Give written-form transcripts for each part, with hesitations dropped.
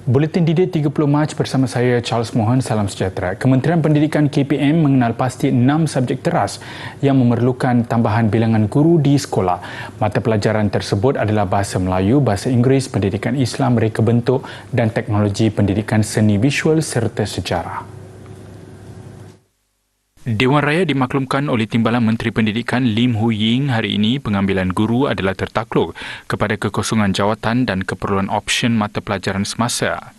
Buletin Didik 30 Mac bersama saya Charles Mohan. Salam sejahtera. Kementerian Pendidikan KPM mengenal pasti 6 subjek teras yang memerlukan tambahan bilangan guru di sekolah. Mata pelajaran tersebut adalah Bahasa Melayu, Bahasa Inggeris, Pendidikan Islam, Reka Bentuk dan Teknologi Pendidikan Seni Visual serta Sejarah. Dewan Raya dimaklumkan oleh Timbalan Menteri Pendidikan Lim Hu Ying hari ini pengambilan guru adalah tertakluk kepada kekosongan jawatan dan keperluan option mata pelajaran semasa.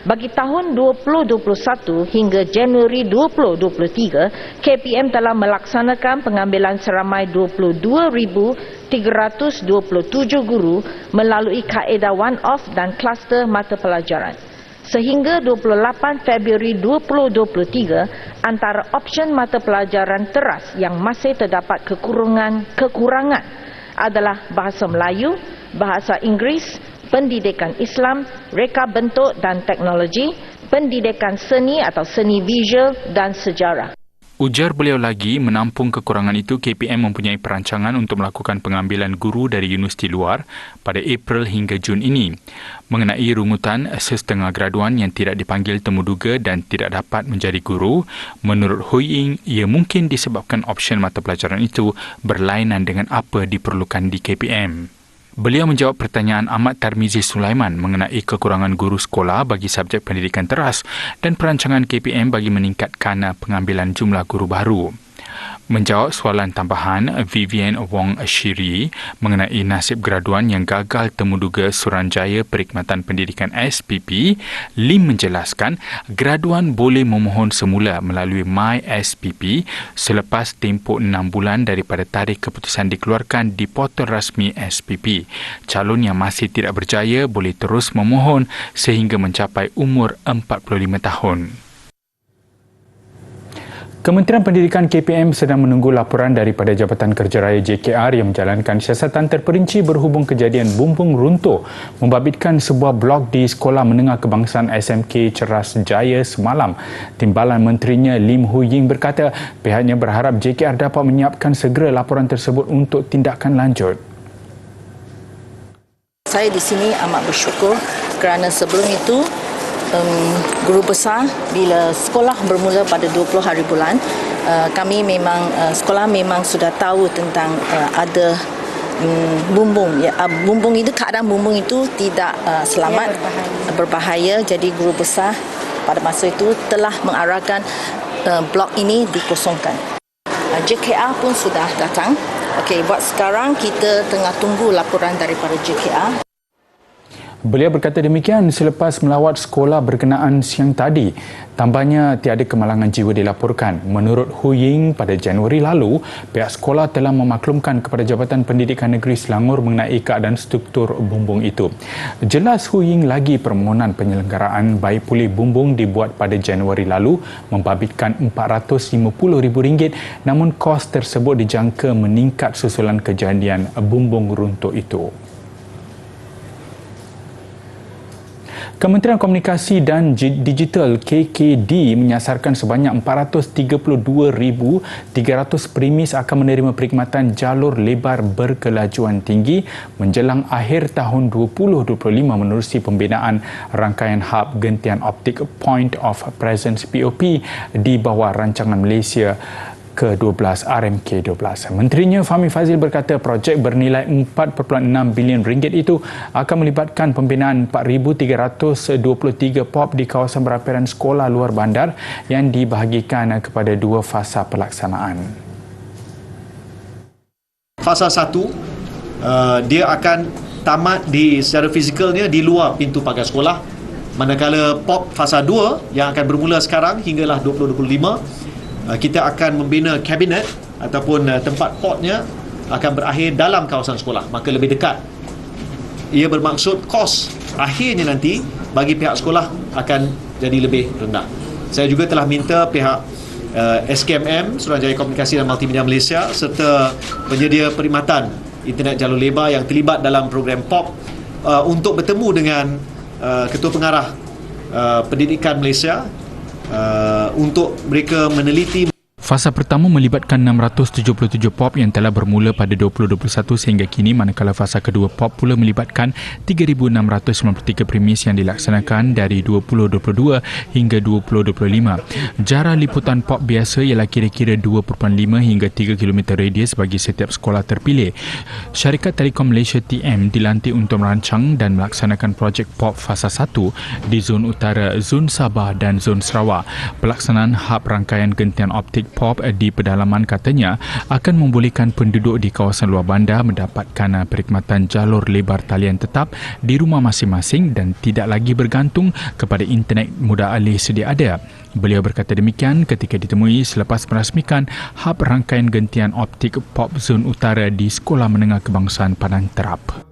Bagi tahun 2021 hingga Januari 2023, KPM telah melaksanakan pengambilan seramai 22,327 guru melalui kaedah one-off dan kluster mata pelajaran. Sehingga 28 Februari 2023, antara option mata pelajaran teras yang masih terdapat kekurangan adalah Bahasa Melayu, Bahasa Inggeris, Pendidikan Islam, Reka Bentuk dan Teknologi, Pendidikan Seni atau Seni Visual dan Sejarah. Ujar beliau lagi, menampung kekurangan itu, KPM mempunyai perancangan untuk melakukan pengambilan guru dari universiti luar pada April hingga Jun ini. Mengenai rungutan sesetengah graduan yang tidak dipanggil temuduga dan tidak dapat menjadi guru, menurut Hu Ying, ia mungkin disebabkan option mata pelajaran itu berlainan dengan apa diperlukan di KPM. Beliau menjawab pertanyaan Ahmad Tarmizi Sulaiman mengenai kekurangan guru sekolah bagi subjek pendidikan teras dan perancangan KPM bagi meningkatkan pengambilan jumlah guru baru. Menjawab soalan tambahan Vivian Wong Shiri mengenai nasib graduan yang gagal temuduga Suruhanjaya Perkhidmatan Pendidikan SPP, Lim menjelaskan graduan boleh memohon semula melalui My SPP selepas tempoh 6 bulan daripada tarikh keputusan dikeluarkan di portal rasmi SPP. Calon yang masih tidak berjaya boleh terus memohon sehingga mencapai umur 45 tahun. Kementerian Pendidikan KPM sedang menunggu laporan daripada Jabatan Kerja Raya JKR yang menjalankan siasatan terperinci berhubung kejadian bumbung runtuh membabitkan sebuah blok di Sekolah Menengah Kebangsaan SMK Ceras Jaya semalam. Timbalan Menterinya Lim Hu Ying berkata pihaknya berharap JKR dapat menyiapkan segera laporan tersebut untuk tindakan lanjut. Saya di sini amat bersyukur kerana sebelum itu guru besar bila sekolah bermula pada 20 hari bulan, kami memang sekolah memang sudah tahu tentang ada bumbung. Bumbung itu, keadaan bumbung itu tidak selamat, berbahaya. Jadi guru besar pada masa itu telah mengarahkan blok ini dikosongkan. JKR pun sudah datang. Okey, buat sekarang kita tengah tunggu laporan daripada JKR. Beliau berkata demikian selepas melawat sekolah berkenaan siang tadi. Tambahnya, tiada kemalangan jiwa dilaporkan. Menurut Hu Ying, pada Januari lalu, pihak sekolah telah memaklumkan kepada Jabatan Pendidikan Negeri Selangor mengenai keadaan struktur bumbung itu. Jelas Hu Ying lagi permohonan penyelenggaraan baik pulih bumbung dibuat pada Januari lalu membabitkan RM450,000, namun kos tersebut dijangka meningkat susulan kejadian bumbung runtuh itu. Kementerian Komunikasi dan Digital KKD menyasarkan sebanyak 432,300 premis akan menerima perkhidmatan jalur lebar berkelajuan tinggi menjelang akhir tahun 2025 menerusi pembinaan rangkaian hub gentian optik Point of Presence POP di bawah rancangan Malaysia ke-12 RMK12. Menterinya Fahmi Fadzil berkata projek bernilai RM4.6 bilion itu akan melibatkan pembinaan 4,323 POP di kawasan berhampiran sekolah luar bandar yang dibahagikan kepada 2 fasa pelaksanaan. Fasa 1, dia akan tamat secara fizikalnya di luar pintu pagar sekolah. Manakala POP fasa 2 yang akan bermula sekarang hinggalah 2025, kita akan membina kabinet ataupun tempat potnya akan berakhir dalam kawasan sekolah, maka lebih dekat. Ia bermaksud kos akhirnya nanti bagi pihak sekolah akan jadi lebih rendah. Saya juga telah minta pihak SKMM, Suruhanjaya Komunikasi dan Multimedia Malaysia serta penyedia perkhidmatan internet jalur lebar yang terlibat dalam program POP untuk bertemu dengan Ketua Pengarah Pendidikan Malaysia untuk mereka meneliti. Fasa pertama melibatkan 677 POP yang telah bermula pada 2021 sehingga kini, manakala fasa kedua POP pula melibatkan 3,693 premis yang dilaksanakan dari 2022 hingga 2025. Jara liputan POP biasa ialah kira-kira 2.5 hingga 3 km radius bagi setiap sekolah terpilih. Syarikat Telekom Malaysia TM dilantik untuk merancang dan melaksanakan projek POP fasa 1 di Zon Utara, Zon Sabah dan Zon Sarawak. Pelaksanaan hub rangkaian gentian optik POP di pedalaman katanya akan membolehkan penduduk di kawasan luar bandar mendapatkan perkhidmatan jalur lebar talian tetap di rumah masing-masing dan tidak lagi bergantung kepada internet mudah alih sedia ada. Beliau berkata demikian ketika ditemui selepas merasmikan hub rangkaian gentian optik POP Zon Utara di Sekolah Menengah Kebangsaan Padang Terap.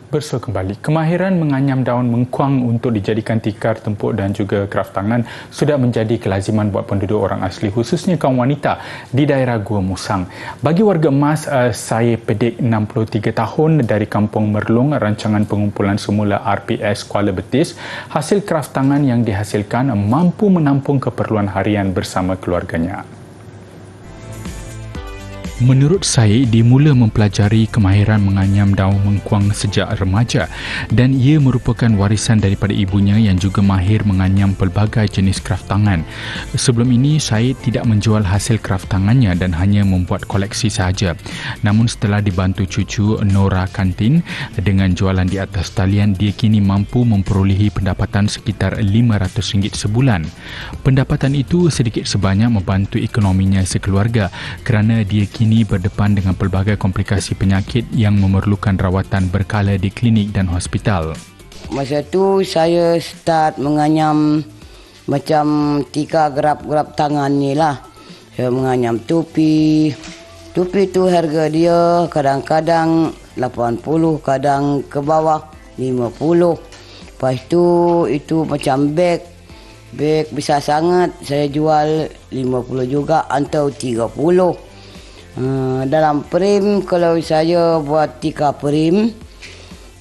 Bersua kembali, kemahiran menganyam daun mengkuang untuk dijadikan tikar, tempuk dan juga kraft tangan sudah menjadi kelaziman buat penduduk orang asli, khususnya kaum wanita di daerah Gua Musang. Bagi warga emas, saya Pedik 63 tahun dari Kampung Merlung, rancangan pengumpulan semula RPS Kuala Betis, hasil kraft tangan yang dihasilkan mampu menampung keperluan harian bersama keluarganya. Menurut saya, dia mula mempelajari kemahiran menganyam daun mengkuang sejak remaja dan ia merupakan warisan daripada ibunya yang juga mahir menganyam pelbagai jenis kraft tangan. Sebelum ini, saya tidak menjual hasil kraft tangannya dan hanya membuat koleksi sahaja. Namun setelah dibantu cucu Nora Kantin dengan jualan di atas talian, dia kini mampu memperolehi pendapatan sekitar RM500 sebulan. Pendapatan itu sedikit sebanyak membantu ekonominya sekeluarga kerana dia kini berdepan dengan pelbagai komplikasi penyakit yang memerlukan rawatan berkala di klinik dan hospital. Masa tu saya start menganyam macam 3 gerap-gerap tangan ni lah. Saya menganyam tupi. Tupi tu harga dia kadang-kadang 80, kadang ke bawah 50. Lepas tu itu macam beg. Beg besar sangat saya jual 50 juga atau 30. Dalam frame, kalau saya buat 3 frame,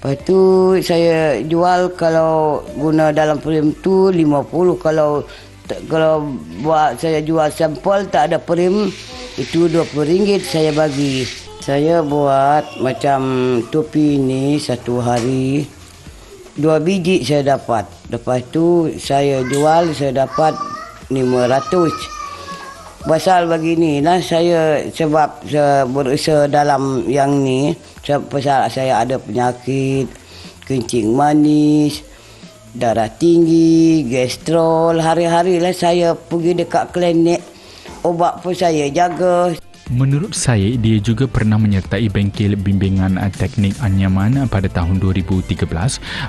lepas tu saya jual kalau guna dalam frame tu 50. Kalau buat saya jual sampel tak ada frame, itu RM20 saya bagi. Saya buat macam topi ni satu hari 2 biji saya dapat. Lepas tu saya jual, saya dapat 500. Pasal beginilah saya, sebab saya berusaha dalam yang ni, pasal saya ada penyakit kencing manis, darah tinggi, kolesterol. Hari-hari lah saya pergi dekat klinik, ubat pun saya jaga. Menurut saya, dia juga pernah menyertai bengkel bimbingan teknik anyaman pada tahun 2013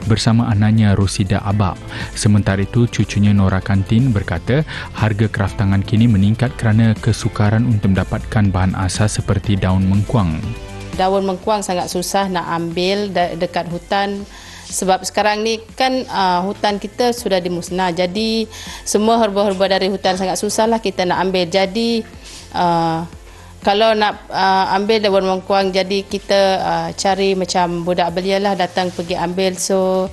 bersama anaknya Rosida Abab. Sementara itu, cucunya Nora Kantin berkata harga kraft tangan kini meningkat kerana kesukaran untuk mendapatkan bahan asas seperti daun mengkuang. Daun mengkuang sangat susah nak ambil dekat hutan. Sebab sekarang ni kan hutan kita sudah dimusnah. Jadi semua herba-herba dari hutan sangat susahlah kita nak ambil. Jadi kalau nak ambil daun mengkuang, jadi kita cari macam budak belia lah, datang pergi ambil. So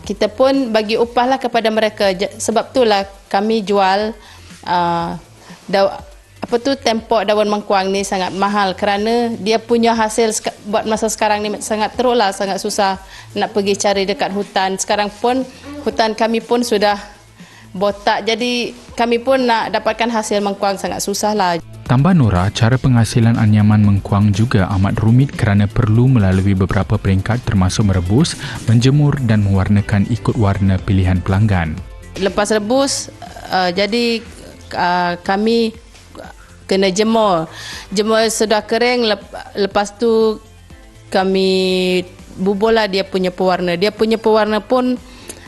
kita pun bagi upah lah kepada mereka. Sebab itulah kami jual tempok daun mengkuang ni sangat mahal kerana dia punya hasil buat masa sekarang ni sangat teruk lah, sangat susah nak pergi cari dekat hutan. Sekarang pun hutan kami pun sudah botak, jadi kami pun nak dapatkan hasil mengkuang sangat susah lah. Tambah Nora, cara penghasilan anyaman mengkuang juga amat rumit kerana perlu melalui beberapa peringkat termasuk merebus, menjemur dan mewarnakan ikut warna pilihan pelanggan. Lepas rebus, jadi kami kena jemur. Jemur sudah kering, lepas tu kami buburlah dia punya pewarna. Dia punya pewarna pun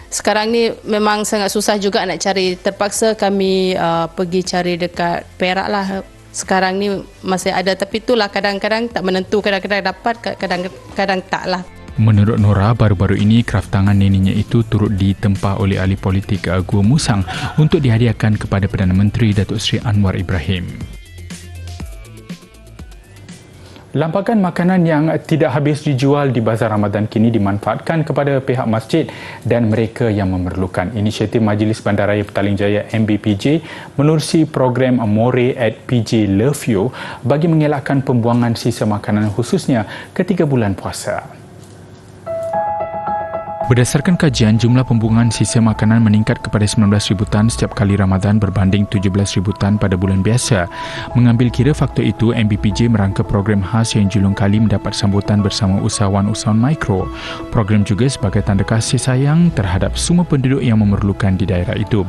sekarang ni memang sangat susah juga nak cari. Terpaksa kami pergi cari dekat Perak lah. Sekarang ni masih ada, tapi itulah kadang-kadang tak menentu, kadang-kadang dapat, kadang-kadang tak lah. Menurut Nora, baru-baru ini kraftangan neninya itu turut ditempah oleh ahli politik Gua Musang untuk dihadiahkan kepada Perdana Menteri Datuk Seri Anwar Ibrahim. Lampakan makanan yang tidak habis dijual di Bazar Ramadan kini dimanfaatkan kepada pihak masjid dan mereka yang memerlukan. Inisiatif Majlis Bandaraya Petaling Jaya MBPJ menerusi program More at PJ Love You bagi mengelakkan pembuangan sisa makanan khususnya ketika bulan puasa. Berdasarkan kajian, jumlah pembuangan sisa makanan meningkat kepada 19,000 tan setiap kali Ramadan berbanding 17,000 tan pada bulan biasa. Mengambil kira faktor itu, MBPJ merangka program khas yang julung kali mendapat sambutan bersama usahawan-usahawan mikro. Program juga sebagai tanda kasih sayang terhadap semua penduduk yang memerlukan di daerah itu.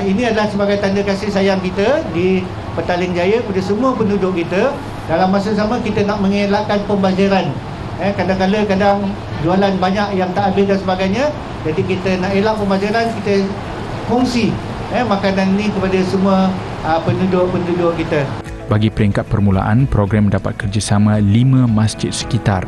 Ini adalah sebagai tanda kasih sayang kita di Petaling Jaya kepada semua penduduk kita. Dalam masa sama kita nak mengelakkan pembaziran. Kadang-kadang jualan banyak yang tak habis dan sebagainya. Jadi kita nak elak pembaziran, kita kongsi makanan ini kepada semua penduduk-penduduk kita. Bagi peringkat permulaan, program mendapat kerjasama 5 masjid sekitar.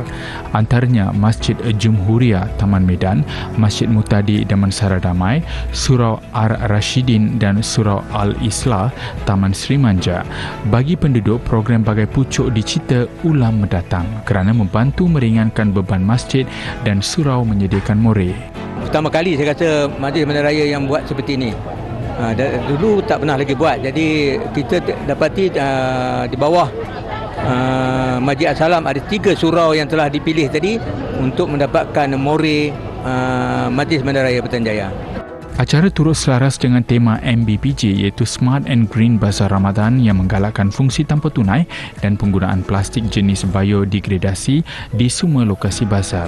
Antaranya Masjid Jumhuria Taman Medan, Masjid Mutadi Damansara Damai, Surau Ar-Rashidin dan Surau Al-Islah Taman Sri Manja. Bagi penduduk, program bagai pucuk dicita ulang mendatang kerana membantu meringankan beban masjid dan surau menyediakan more. Pertama kali saya rasa Majlis Bandaraya yang buat seperti ini. Dulu tak pernah lagi buat. Jadi kita dapati di bawah Masjid As-Salam ada 3 surau yang telah dipilih tadi untuk mendapatkan more Majlis Bandaraya Petaling Jaya. Acara turut selaras dengan tema MBPJ iaitu Smart and Green Bazar Ramadan yang menggalakkan fungsi tanpa tunai dan penggunaan plastik jenis biodegradasi di semua lokasi bazar.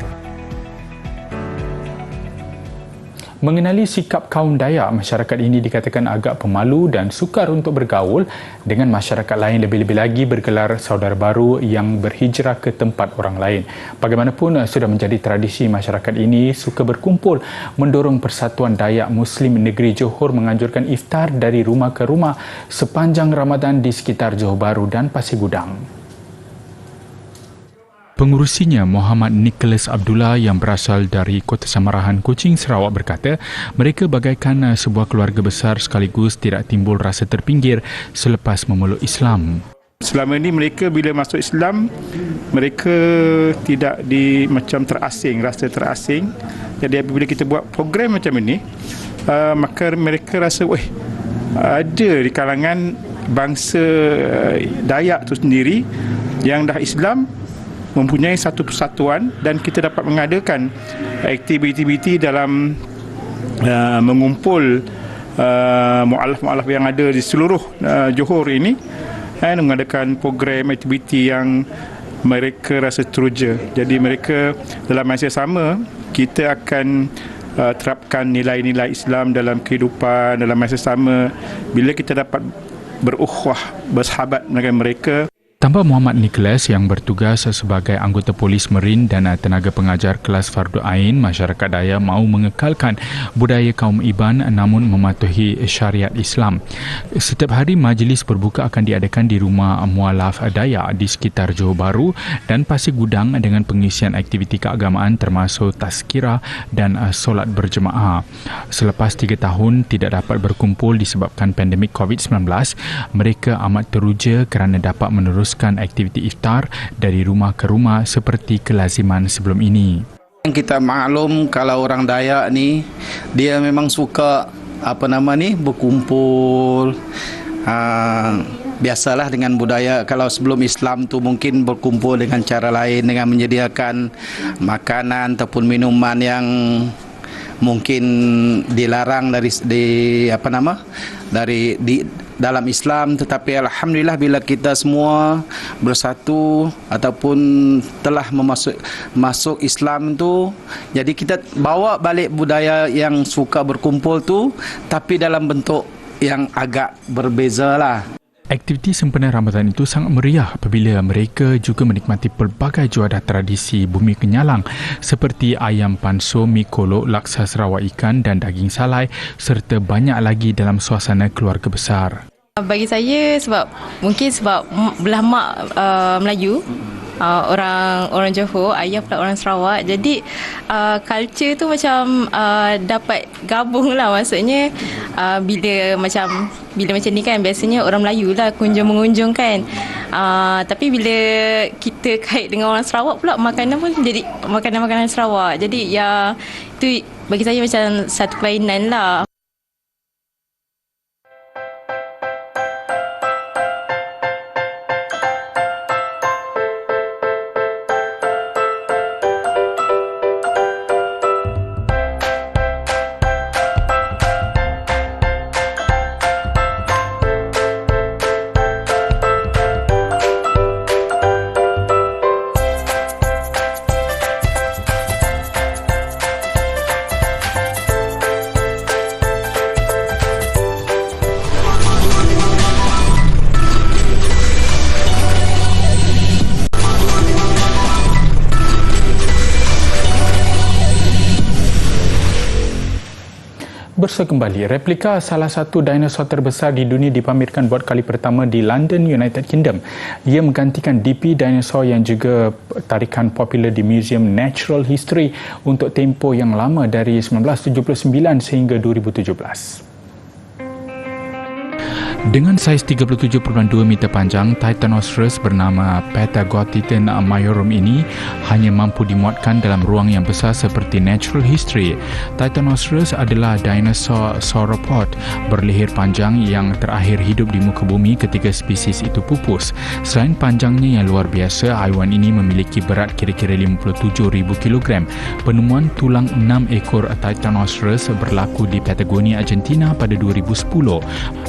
Mengenali sikap kaum Dayak, masyarakat ini dikatakan agak pemalu dan sukar untuk bergaul dengan masyarakat lain, lebih-lebih lagi bergelar saudara baru yang berhijrah ke tempat orang lain. Bagaimanapun, sudah menjadi tradisi masyarakat ini suka berkumpul, mendorong Persatuan Dayak Muslim Negeri Johor menganjurkan iftar dari rumah ke rumah sepanjang Ramadan di sekitar Johor Bahru dan Pasir Gudang. Pengurusinya, Muhammad Nicholas Abdullah yang berasal dari Kota Samarahan, Kuching, Sarawak berkata, mereka bagaikan sebuah keluarga besar sekaligus tidak timbul rasa terpinggir selepas memeluk Islam. Selama ini mereka bila masuk Islam, mereka tidak macam terasing, rasa terasing. Jadi apabila kita buat program macam ini, maka mereka rasa, ada di kalangan bangsa Dayak itu sendiri yang dah Islam, mempunyai satu persatuan dan kita dapat mengadakan aktiviti dalam mengumpul mu'alaf-mu'alaf yang ada di seluruh Johor ini, mengadakan program aktiviti yang mereka rasa teruja. Jadi mereka dalam masa sama kita akan terapkan nilai-nilai Islam dalam kehidupan dalam masa sama bila kita dapat berukhuwah, bersahabat dengan mereka. Tambah Muhammad Nicholas yang bertugas sebagai anggota polis Marin dan tenaga pengajar kelas Fardu Ain, masyarakat Dayak mahu mengekalkan budaya kaum Iban namun mematuhi syariat Islam. Setiap hari majlis berbuka akan diadakan di rumah mualaf Dayak di sekitar Johor Bahru dan Pasir Gudang dengan pengisian aktiviti keagamaan termasuk tazkirah dan solat berjemaah. Selepas 3 tahun tidak dapat berkumpul disebabkan pandemik COVID-19, mereka amat teruja kerana dapat meneruskan aktiviti iftar dari rumah ke rumah seperti kelaziman sebelum ini. Kita maklum kalau orang Dayak ni dia memang suka berkumpul. Biasalah dengan budaya, kalau sebelum Islam tu mungkin berkumpul dengan cara lain dengan menyediakan makanan ataupun minuman yang mungkin dilarang dalam Islam, tetapi alhamdulillah bila kita semua bersatu ataupun telah masuk Islam tu, jadi kita bawa balik budaya yang suka berkumpul tu tapi dalam bentuk yang agak berbeza lah. Aktiviti sempena Ramadan itu sangat meriah apabila mereka juga menikmati pelbagai juadah tradisi Bumi Kenyalang seperti ayam panso, mi kolok, laksa Sarawak ikan dan daging salai serta banyak lagi dalam suasana keluarga besar. Bagi saya mungkin sebab belah mak Melayu, orang Johor, ayah pula orang Sarawak. Jadi culture tu macam dapat gabung lah, maksudnya bila macam ni kan biasanya orang Melayu lah mengunjung kan. Tapi bila kita kait dengan orang Sarawak pula, makanan pun jadi makanan-makanan Sarawak. Jadi ya itu bagi saya macam satu kelainan lah. Bersua kembali, replika salah satu dinosaur terbesar di dunia dipamerkan buat kali pertama di London, United Kingdom. Ia menggantikan DP dinosaur yang juga tarikan popular di Museum Natural History untuk tempoh yang lama dari 1979 sehingga 2017. Dengan saiz 37.2 meter panjang, Titanosaurus bernama Patagotitan majorum ini hanya mampu dimuatkan dalam ruang yang besar seperti Natural History. Titanosaurus adalah dinosaur sauropod berleher panjang yang terakhir hidup di muka bumi ketika spesies itu pupus. Selain panjangnya yang luar biasa, haiwan ini memiliki berat kira-kira 57,000 kg. Penemuan tulang 6 ekor Titanosaurus berlaku di Patagonia, Argentina pada 2010.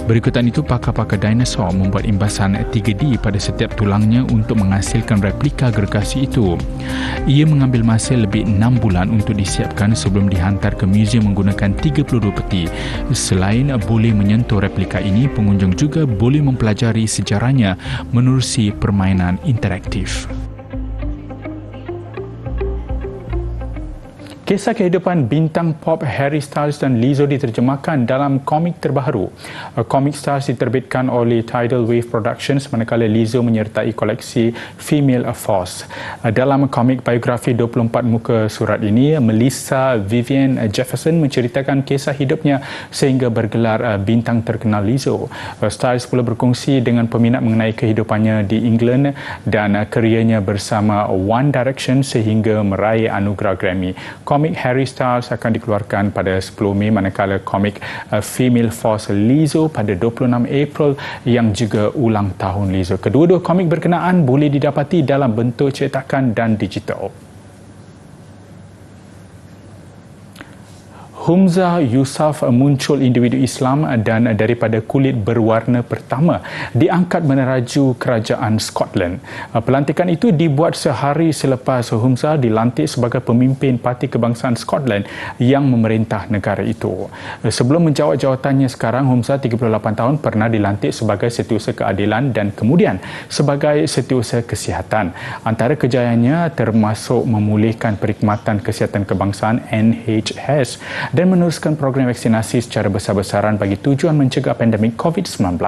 Berikutan itu, pakar-pakar dinosaur membuat imbasan 3D pada setiap tulangnya untuk menghasilkan replika gergasi itu. Ia mengambil masa lebih 6 bulan untuk disiapkan sebelum dihantar ke museum menggunakan 32 peti. Selain boleh menyentuh replika ini, pengunjung juga boleh mempelajari sejarahnya menerusi permainan interaktif. Kisah kehidupan bintang pop Harry Styles dan Lizzo diterjemahkan dalam komik terbaru. Komik Stars diterbitkan oleh Tidal Wave Productions manakala Lizzo menyertai koleksi Female Force. Dalam komik biografi 24 muka surat ini, Melissa Vivian Jefferson menceritakan kisah hidupnya sehingga bergelar bintang terkenal Lizzo. Styles pula berkongsi dengan peminat mengenai kehidupannya di England dan karyanya bersama One Direction sehingga meraih anugerah Grammy. Komik Harry Styles akan dikeluarkan pada 10 Mei manakala komik Female Force Lizzo pada 26 April yang juga ulang tahun Lizzo. Kedua-dua komik berkenaan boleh didapati dalam bentuk cetakan dan digital. Humza Yousaf muncul individu Islam dan daripada kulit berwarna pertama diangkat meneraju kerajaan Scotland. Pelantikan itu dibuat sehari selepas Humza dilantik sebagai pemimpin Parti Kebangsaan Scotland yang memerintah negara itu. Sebelum menjawat jawatannya sekarang, Humza 38 tahun pernah dilantik sebagai Setiausaha Keadilan dan kemudian sebagai Setiausaha Kesihatan. Antara kejayaannya termasuk memulihkan Perkhidmatan Kesihatan Kebangsaan NHS dan meneruskan program vaksinasi secara besar-besaran bagi tujuan mencegah pandemik COVID-19.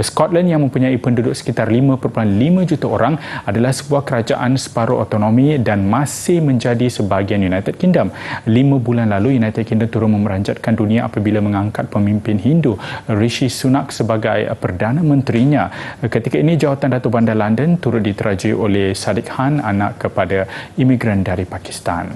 Scotland yang mempunyai penduduk sekitar 5.5 juta orang adalah sebuah kerajaan separuh otonomi dan masih menjadi sebahagian United Kingdom. 5 bulan lalu, United Kingdom turut memeranjatkan dunia apabila mengangkat pemimpin Hindu Rishi Sunak sebagai Perdana Menterinya. Ketika ini, jawatan Datuk Bandar London turut diterajui oleh Sadiq Khan, anak kepada imigran dari Pakistan.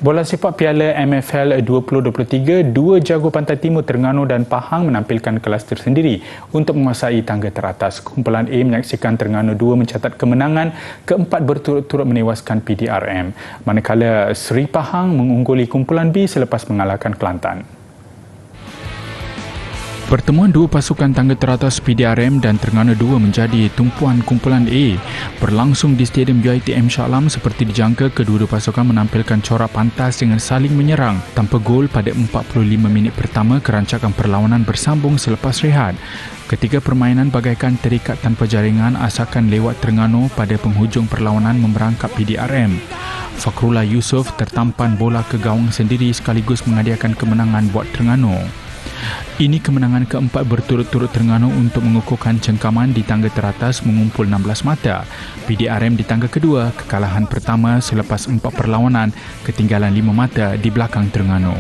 Bola sepak Piala MFL 2023, dua jago Pantai Timur Terengganu dan Pahang menampilkan kelas tersendiri untuk menguasai tangga teratas. Kumpulan A menyaksikan Terengganu 2 mencatat kemenangan keempat berturut-turut menewaskan PDRM, manakala Seri Pahang mengungguli kumpulan B selepas mengalahkan Kelantan. Pertemuan dua pasukan tangga teratas PDRM dan Terengganu 2 menjadi tumpuan kumpulan A berlangsung di Stadium UiTM Shah Alam. Seperti dijangka, kedua-dua pasukan menampilkan corak pantas dengan saling menyerang. Tanpa gol pada 45 minit pertama, kerancakan perlawanan bersambung selepas rehat. Ketika permainan bagaikan terikat tanpa jaringan asalkan lewat Terengganu pada penghujung perlawanan memerangkap PDRM. Fakhrullah Yusof tertampan bola ke gawang sendiri sekaligus menghadiahkan kemenangan buat Terengganu. Ini kemenangan keempat berturut-turut Terengganu untuk mengukuhkan cengkaman di tangga teratas mengumpul 16 mata. PDRM di tangga kedua, kekalahan pertama selepas 4 perlawanan, ketinggalan 5 mata di belakang Terengganu.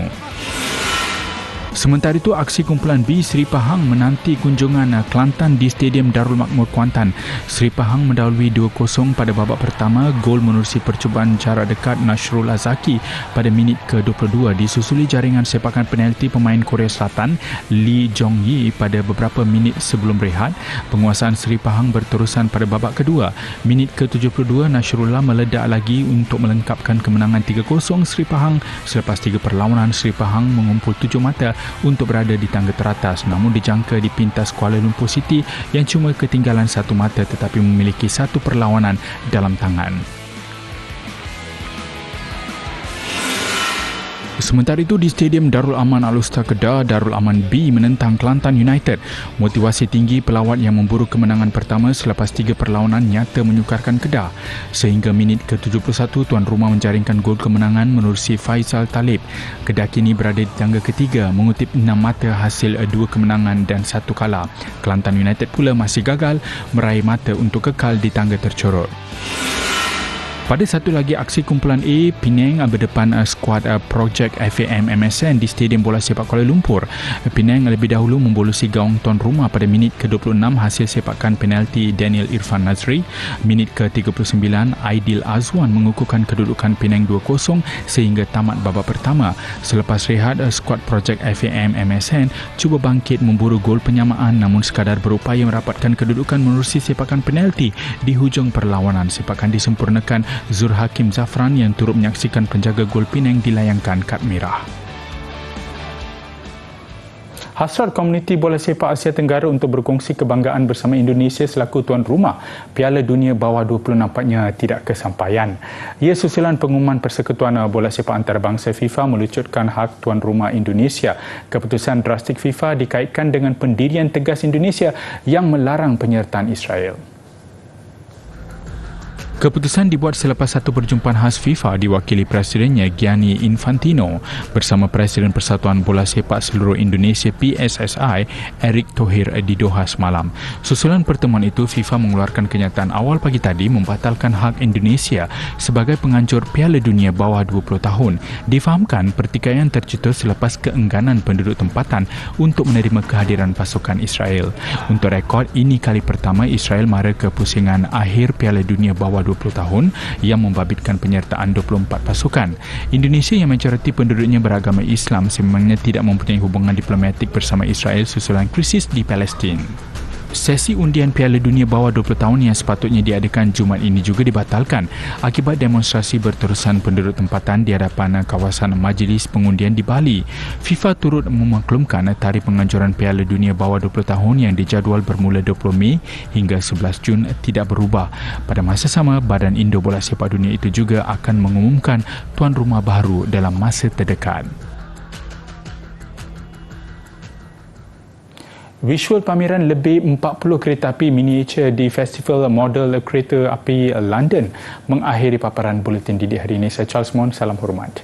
Sementara itu, aksi kumpulan B Seri Pahang menanti kunjungan Kelantan di Stadium Darul Makmur Kuantan. Seri Pahang mendahului 2-0 pada babak pertama. Gol menerusi percubaan jarak dekat Nasrul Azaki pada minit ke-22 disusuli jaringan sepakan penalti pemain Korea Selatan Lee Jong-yi pada beberapa minit sebelum rehat. Penguasaan Seri Pahang berterusan pada babak kedua. Minit ke-72 Nasrullah meledak lagi untuk melengkapkan kemenangan 3-0 Seri Pahang. Selepas 3 perlawanan, Seri Pahang mengumpul 7 mata untuk berada di tangga teratas, namun dijangka dipintas Kuala Lumpur City yang cuma ketinggalan 1 mata tetapi memiliki 1 perlawanan dalam tangan. Sementara itu, di Stadium Darul Aman Al-Usta Kedah, Darul Aman B menentang Kelantan United. Motivasi tinggi pelawat yang memburu kemenangan pertama selepas 3 perlawanan nyata menyukarkan Kedah. Sehingga minit ke-71, tuan rumah menjaringkan gol kemenangan menerusi Faisal Talib. Kedah kini berada di tangga ketiga, mengutip 6 mata hasil 2 kemenangan dan 1 kalah. Kelantan United pula masih gagal meraih mata untuk kekal di tangga tercorot. Pada satu lagi aksi kumpulan A, Penang berdepan skuad Projek FAM MSN di Stadium Bola Sepak Kuala Lumpur. Penang lebih dahulu membolosi gawang tuan rumah pada minit ke-26 hasil sepakan penalti Daniel Irfan Nazri. Minit ke-39, Aidil Azwan mengukuhkan kedudukan Penang 2-0 sehingga tamat babak pertama. Selepas rehat, skuad Projek FAM MSN cuba bangkit memburu gol penyamaan namun sekadar berupaya merapatkan kedudukan menerusi sepakan penalti di hujung perlawanan. Sepakan disempurnakan Zur Hakim Zafran yang turut menyaksikan penjaga gol Penang dilayangkan kad merah. Hasrat komuniti bola sepak Asia Tenggara untuk berkongsi kebanggaan bersama Indonesia selaku tuan rumah Piala Dunia bawah 20 nampaknya tidak kesampaian. Ia susulan pengumuman Persekutuan Bola Sepak Antarabangsa FIFA melucutkan hak tuan rumah Indonesia. Keputusan drastik FIFA dikaitkan dengan pendirian tegas Indonesia yang melarang penyertaan Israel. Keputusan dibuat selepas satu perjumpaan khas FIFA diwakili Presidennya Gianni Infantino bersama Presiden Persatuan Bola Sepak Seluruh Indonesia PSSI Erick Thohir di Doha semalam. Susulan pertemuan itu, FIFA mengeluarkan kenyataan awal pagi tadi membatalkan hak Indonesia sebagai penganjur Piala Dunia bawah 20 tahun. Difahamkan pertikaian tercetus selepas keengganan penduduk tempatan untuk menerima kehadiran pasukan Israel. Untuk rekod, ini kali pertama Israel mara ke pusingan akhir Piala Dunia bawah 20 tahun yang membabitkan penyertaan 24 pasukan. Indonesia yang majoriti penduduknya beragama Islam sememangnya tidak mempunyai hubungan diplomatik bersama Israel susulan krisis di Palestin. Sesi undian Piala Dunia bawah 20 tahun yang sepatutnya diadakan Jumaat ini juga dibatalkan akibat demonstrasi berterusan penduduk tempatan di hadapan kawasan Majlis Pengundian di Bali. FIFA turut memaklumkan tarikh penganjuran Piala Dunia bawah 20 tahun yang dijadual bermula 20 Mei hingga 11 Jun tidak berubah. Pada masa sama, Badan Indo Bola Sepak Dunia itu juga akan mengumumkan tuan rumah baru dalam masa terdekat. Visual pameran lebih 40 kereta api miniatur di Festival Model Kereta Api London mengakhiri paparan buletin di hari ini. Saya Charles Mon, salam hormat.